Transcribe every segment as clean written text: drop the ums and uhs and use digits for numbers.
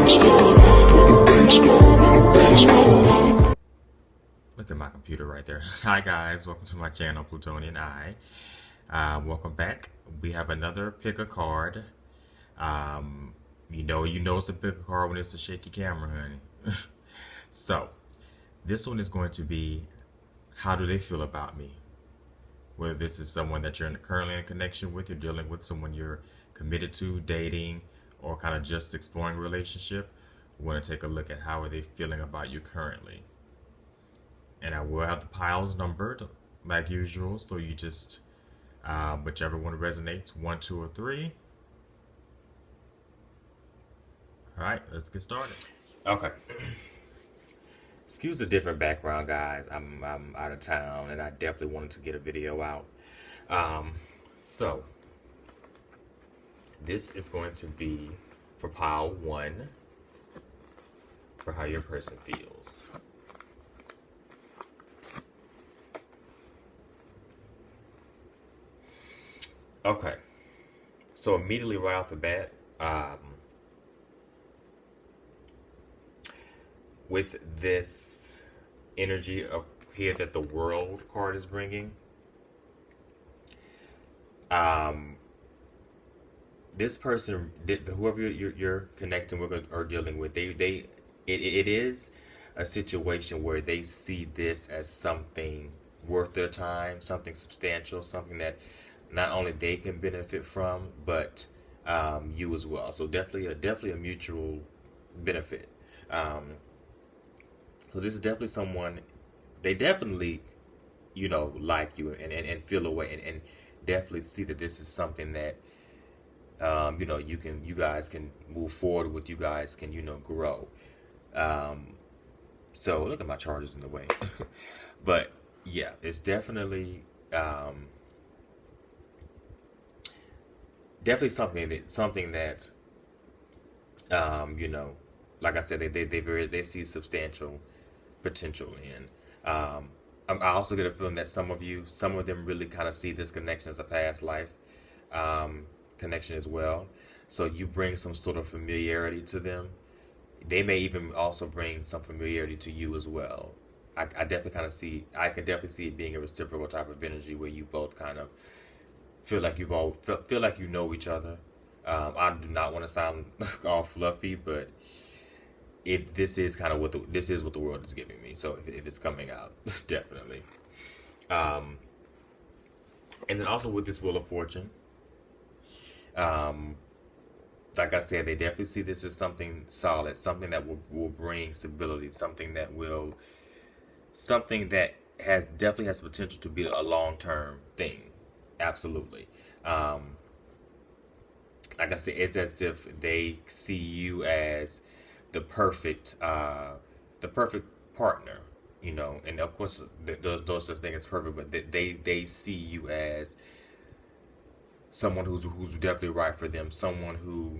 Look at my computer right there. Hi guys, welcome to my channel, Plutonian Eye. Welcome back. We have another pick a card. You know it's a pick a card when it's a shaky camera, honey. So, this one is going to be, how do they feel about me? Whether this is someone that you're currently in connection with, you're dealing with someone you're committed to, dating, or kind of just exploring a relationship, we want to take a look at how are they feeling about you currently. And I will have the piles numbered like usual, so you just whichever one resonates, 1, 2, or 3. All right, let's get started. Okay. Excuse the different background, guys. I'm out of town, and I definitely wanted to get a video out. So this is going to be for pile 1, for how your person feels. Okay, so immediately right off the bat, with this energy of here that the World card is bringing, this person, whoever you're connecting with or dealing with, it is a situation where they see this as something worth their time, something substantial, something that not only they can benefit from, but you as well. So definitely a mutual benefit. So this is definitely someone, they definitely, like you and feel a way and definitely see that this is something that, you guys can move forward with, you guys can, grow. So look at my chargers in the way. But yeah, it's definitely, something that like I said, they see substantial potential in. I also get a feeling that some of them really kind of see this connection as a past life connection as well. So you bring some sort of familiarity to them. They may even also bring some familiarity to you as well. I can definitely see it being a reciprocal type of energy where you both kind of feel like feel like you know each other. I do not want to sound all fluffy, but this is kind of what the world is giving me. So if it's coming out, definitely. And then also with this Wheel of Fortune, like I said, they definitely see this as something solid, something that will bring stability, something that definitely has potential to be a long-term thing. Absolutely. Like I said, it's as if they see you as the perfect partner, and of course those such things as perfect, but they see you as someone who's definitely right for them, someone who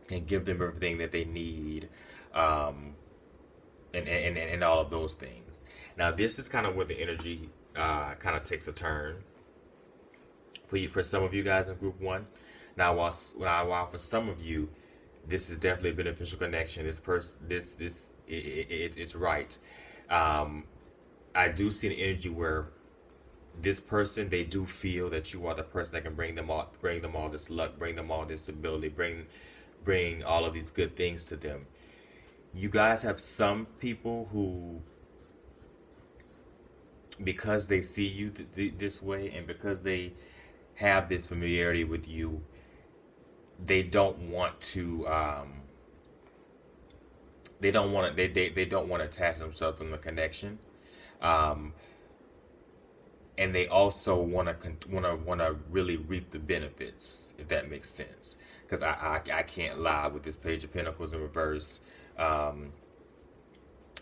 can give them everything that they need, and all of those things. Now this is kind of where the energy kind of takes a turn for some of you guys in group 1. Now while for some of you this is definitely a beneficial connection, it's right. I do see an energy where this person, they do feel that you are the person that can bring them all this luck, bring them all this stability, bring all of these good things to them. You guys have some people who, because they see you this way and because they have this familiarity with you, they don't want to attach themselves from the connection, and they also want to really reap the benefits, if that makes sense. Because I can't lie, with this Page of Pentacles in reverse,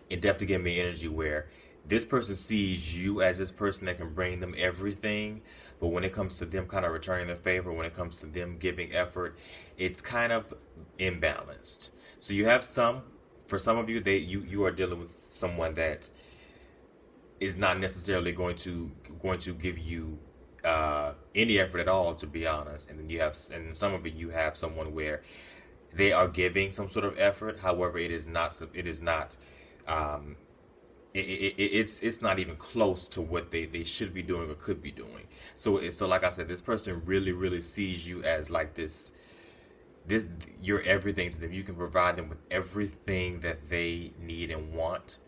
it definitely gave me energy where this person sees you as this person that can bring them everything, but when it comes to them kind of returning the favor, when it comes to them giving effort, it's kind of imbalanced. So you have for some of you, you are dealing with someone that is not necessarily going to give you any effort at all, to be honest. And then some of it, you have someone where they are giving some sort of effort. However, it is not. It is not. Um, it's not even close to what they should be doing or could be doing. So like I said, this person really sees you as like this you're everything to them. You can provide them with everything that they need and want,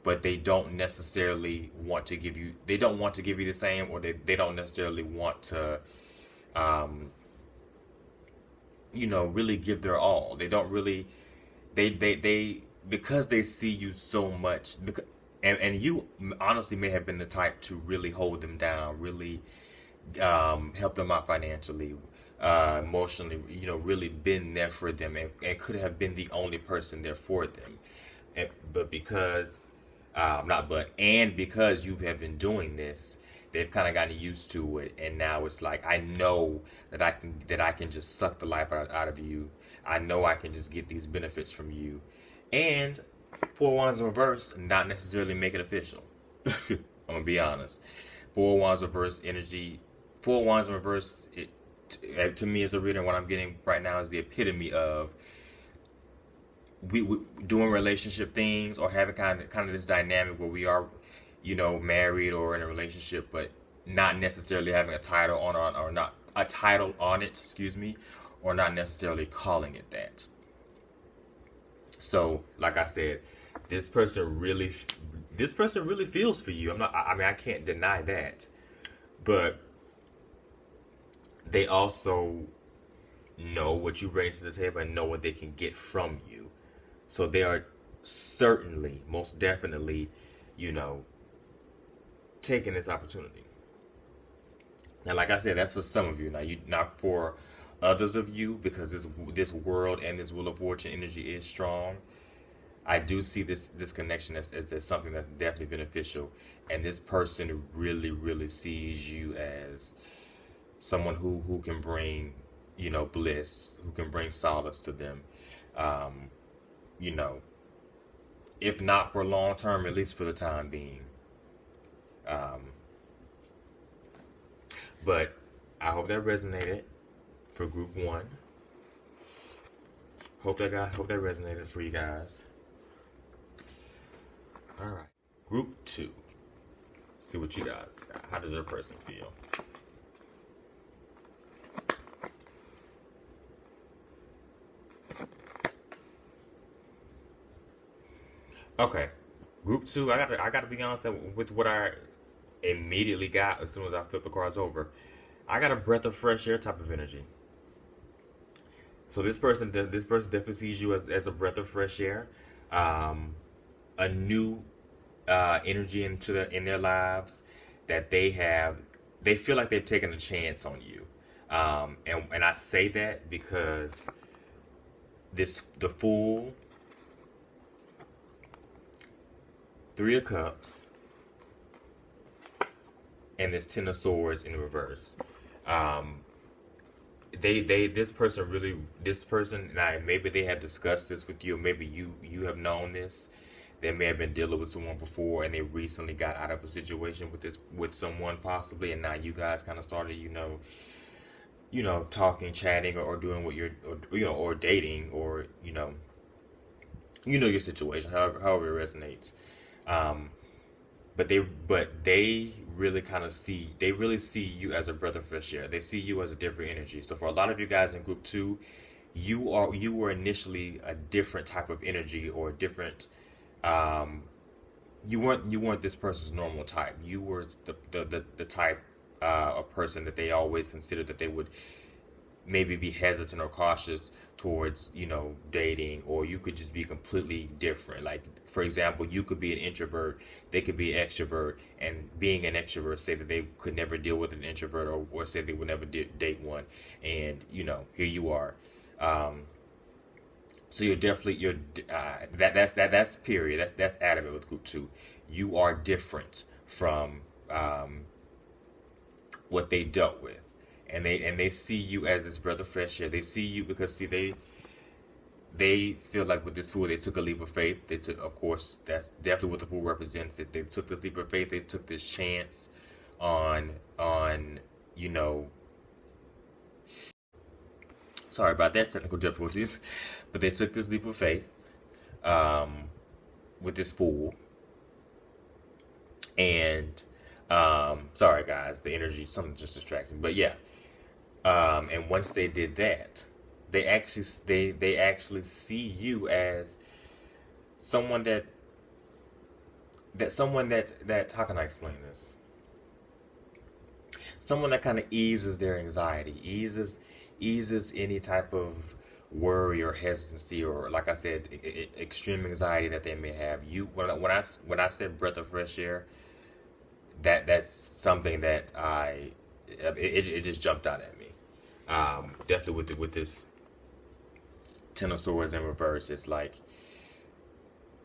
but they don't necessarily want to give you. They don't want to give you the same, or they don't necessarily want to, um, really give their all. They don't really. They because they see you so much. Because and you honestly may have been the type to really hold them down, really help them out financially, emotionally, really been there for them, and could have been the only person there for them. But because, not but, and because you have been doing this, they've kind of gotten used to it, and now it's like, I know that I can just suck the life out of you. I know I can just get these benefits from you, and Four Wands in reverse, not necessarily make it official. I'm gonna be honest. Four Wands reverse energy. Four Wands in reverse. To me as a reader, what I'm getting right now is the epitome of we doing relationship things, or having kind of this dynamic where we are, married or in a relationship, but not necessarily having a title or not a title on it. Excuse me, or not necessarily calling it that. So, like I said, this person really feels for you. I mean, I can't deny that, but they also know what you bring to the table and know what they can get from you. So they are certainly, most definitely, taking this opportunity. Now, like I said, that's for some of you. Now, not for others of you, because this world and this Wheel of Fortune energy is strong. I do see this connection as something that's definitely beneficial, and this person really sees you as someone who can bring, bliss, who can bring solace to them. Um, you know, if not for long term, at least for the time being. Um, but I hope that resonated for group one. Hope that resonated for you guys. All right, group two. See what you guys got. How does your person feel? Okay, group two. I gotta be honest with what I immediately got as soon as I flipped the cards over. I got a breath of fresh air type of energy. So this person definitely sees you as a breath of fresh air, um, a new energy in their lives that they feel like they've taken a chance on you, and I say that because the Fool, Three of Cups, and this Ten of Swords in reverse. Um, this person, now maybe they have discussed this with you, maybe you have known this. They may have been dealing with someone before, and they recently got out of a situation with someone possibly, and now you guys kind of started, talking, chatting, or doing what or dating, or your situation, however it resonates. Um, but they really see you as a breath of fresh air. They see you as a different energy. So for a lot of you guys in group two, you were initially a different type of energy, or a different, um, you weren't this person's normal type. You were the type of person that they always considered that they would maybe be hesitant or cautious towards, dating, or you could just be completely different. Like, for example, you could be an introvert, they could be an extrovert, and being an extrovert, say that they could never deal with an introvert, or say they would never date one, and here you are. Um, so that's period. That's adamant with group two. You are different from what they dealt with, and they see you as this breath of fresh air. They see you because they feel like with this Fool, they took a leap of faith. They took, of course, that's definitely what the Fool represents. That they took this leap of faith. They took this chance on you know Sorry about that, technical difficulties. But they took this leap of faith um, with this fool. And sorry, guys, the energy, something just distracting. But yeah, and once they did that, they actually see you as someone that how can I explain this? Someone that kind of eases their anxiety, eases any type of worry or hesitancy, or like I said, extreme anxiety that they may have. You when I said breath of fresh air, that's something that it just jumped out at me. Definitely with this Ten of Swords in reverse, it's like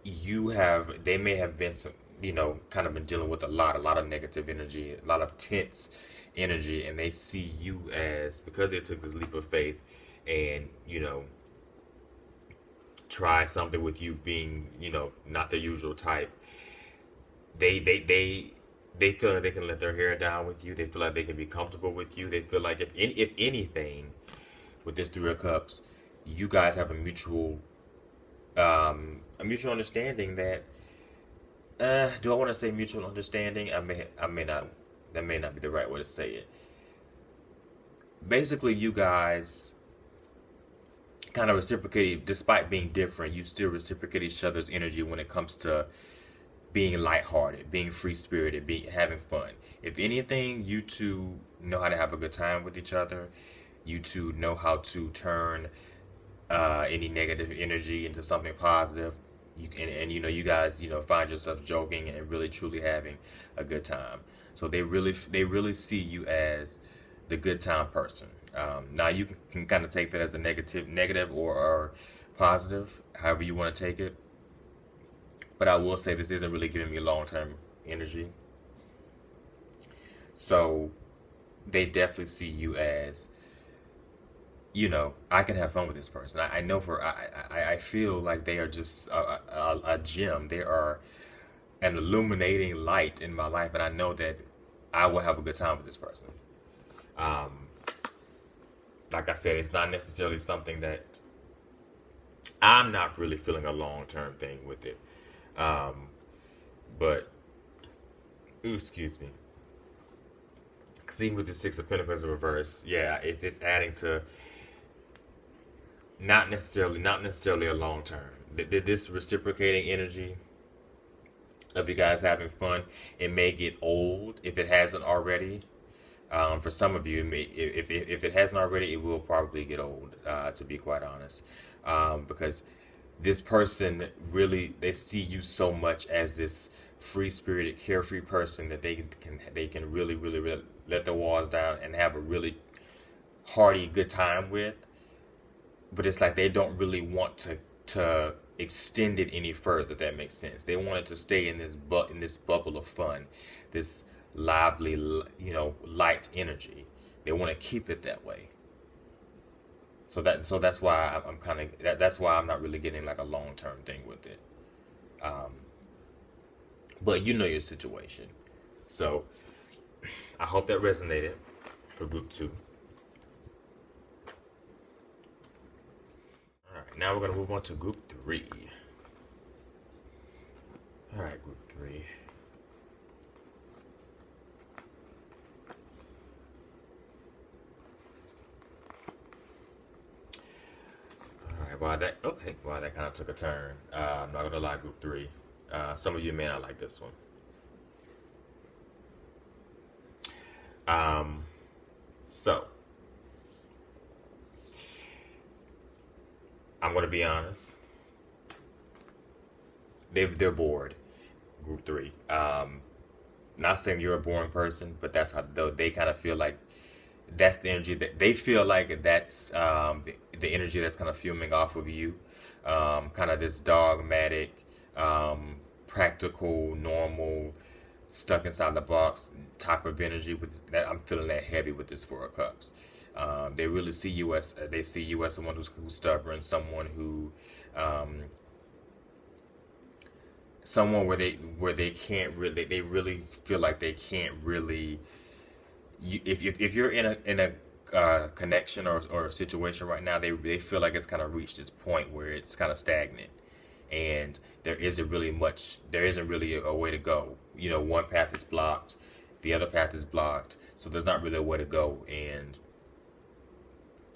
they may have been some, kind of been dealing with a lot of negative energy, a lot of tense energy, and they see you as, because they took this leap of faith and try something with you being not their usual type. They feel like they can let their hair down with you. They feel like they can be comfortable with you. They feel like if anything, with this Three of Cups, you guys have a mutual understanding that. Do I want to say mutual understanding? I may not. That may not be the right way to say it. Basically, you guys kind of reciprocate, despite being different. You still reciprocate each other's energy when it comes to being lighthearted, being free spirited, having fun. If anything, you two know how to have a good time with each other. You two know how to turn any negative energy into something positive. And you guys find yourself joking and really truly having a good time. So they really see you as the good time person. Now you can kind of take that as a negative or positive, however you want to take it. But I will say this isn't really giving me long-term energy. So they definitely see you as, I can have fun with this person. I know I feel like they are just a gem. They are an illuminating light in my life, and I know that I will have a good time with this person. Like I said, it's not necessarily something that I'm not really feeling a long-term thing with it. But, excuse me. Because even with the Six of Pentacles in reverse, yeah, it's adding to not necessarily a long term. This reciprocating energy of you guys having fun, it may get old if it hasn't already. For some of you, if it hasn't already, it will probably get old. To be quite honest, because this person really, they see you so much as this free spirited, carefree person that they can really let the walls down and have a really hearty good time with. But it's like they don't really want to extend it any further. If that makes sense. They want it to stay in this bubble of fun, this lively, light energy. They want to keep it that way. So that's why I'm kind of that's why I'm not really getting like a long-term thing with it. But you know your situation. So I hope that resonated for group 2. All right, now we're going to move on to group 3. All right, group 3. Wow, that kind of took a turn. I'm not gonna lie, group 3. Some of you may not like this one. So I'm gonna be honest. They're bored. Group 3. Not saying you're a boring person, but that's how they kind of feel like. That's the energy that they feel like. That's the energy that's kind of fuming off of you. Kind of this dogmatic, practical, normal, stuck inside the box type of energy. With that, I'm feeling that heavy with this Four of Cups. They really see you as someone who's stubborn, someone who, someone where they can't really, they really feel like they can't really. If you're in connection or situation right now, they feel like it's kind of reached this point where it's kind of stagnant, and there isn't really a way to go. You know, one path is blocked, the other path is blocked, so there's not really a way to go, and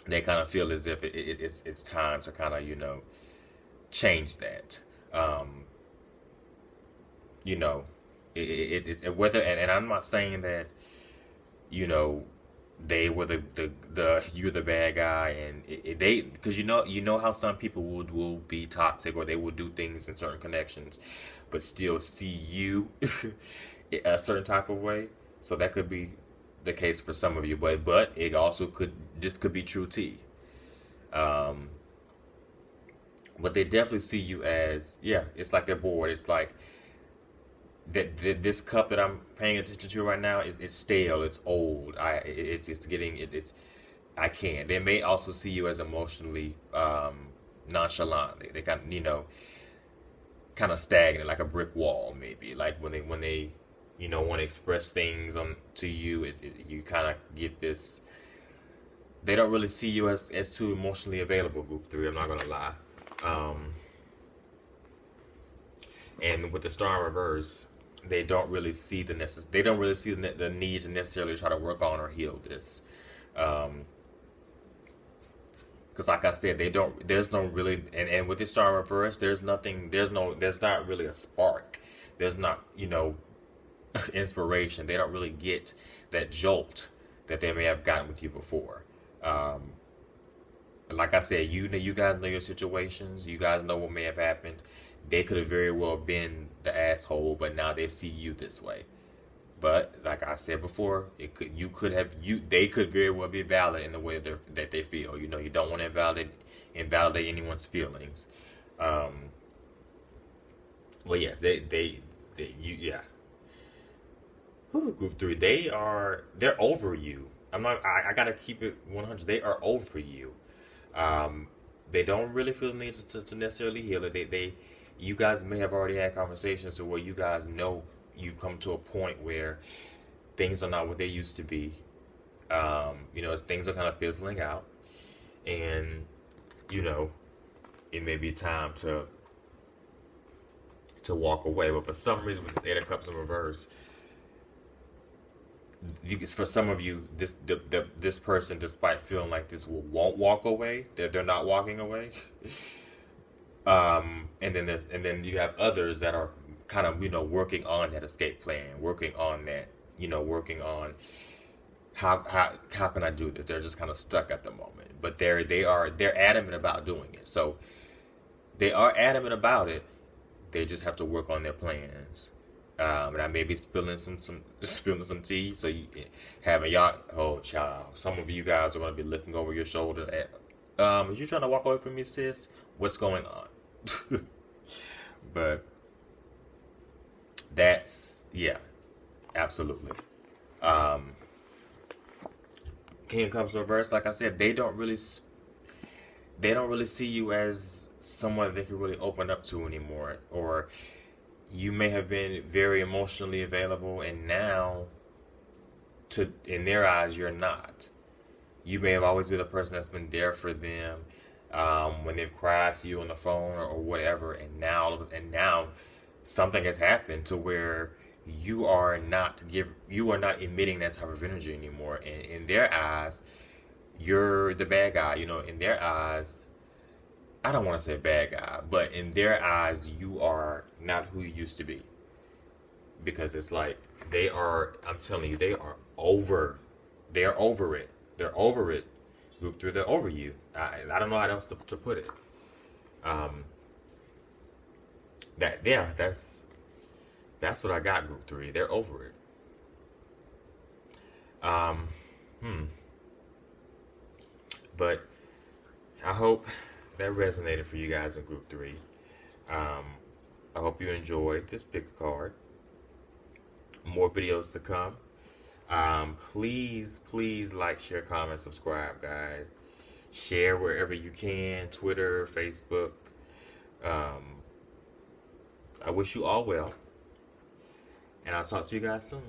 they kind of feel as if it's time to kind of, you know, change that. Um, you know, it's whether, and I'm not saying that, you know, they were the you're the bad guy, and they, because you know how some people will be toxic, or they will do things in certain connections but still see you a certain type of way. So that could be the case for some of you, but it also could be true tea. um but they definitely see you as, yeah, it's like a board. It's like that this cup that I'm paying attention to right now is, it's stale, it's old. It's getting it's I can't. They may also see you as emotionally nonchalant. They kind of, you know, kind of stagnant, like a brick wall, maybe. Like when they you know, want to express things on to you, you kind of get this. They don't really see you as too emotionally available. Group three, I'm not gonna lie. Um, and with the star in reverse, they don't really see they don't really see the need to necessarily try to work on or heal this. Um, because like I said, they don't. There's no really, and with this star in reverse, there's nothing. There's not really a spark. There's not, you know, inspiration. They don't really get that jolt that they may have gotten with you before. Um, like I said, you guys know your situations. You guys know what may have happened. They could have very well been the asshole, but now they see you this way. But like I said before, they could very well be valid in the way that they feel. You know, you don't want to invalidate anyone's feelings. Um, well, yes, yeah. Whew, group three, they're over you. I gotta keep it 100. They are over you. Um, they don't really feel the need to necessarily heal it. You guys may have already had conversations to where you guys know you've come to a point where things are not what they used to be. You know, as things are kind of fizzling out, and you know, it may be time to walk away. But for some reason, with this Eight of Cups in reverse, for some of you, this person, despite feeling like this, won't walk away. They're not walking away. And then you have others that are kind of, you know, working on that escape plan, working on that, you know, working on how can I do this. They're just kind of stuck at the moment, but they're adamant about doing it. So they are adamant about it. They just have to work on their plans. And I may be spilling spilling some tea. So having y'all, oh child, some of you guys are going to be looking over your shoulder at, is you trying to walk away from me, sis? What's going on? But that's, yeah, absolutely. Um, King comes reverse. Like I said, they don't really see you as someone they can really open up to anymore, or you may have been very emotionally available, and now, in their eyes, you're not. You may have always been a person that's been there for them, when they've cried to you on the phone or whatever, and now something has happened to where you are not emitting that type of energy anymore. And in their eyes, you're the bad guy. You know, in their eyes, I don't want to say bad guy, but in their eyes, you are not who you used to be. Because it's like I'm telling you, they are over it. They're over it. Group through, they're over you. I don't know how else to put it. That's what I got, group three. They're over it. Um, hmm. But I hope that resonated for you guys in group three. I hope you enjoyed this pick a card. More videos to come. Please like, share, comment, subscribe, guys. Share wherever you can. Twitter, Facebook. I wish you all well. And I'll talk to you guys soon.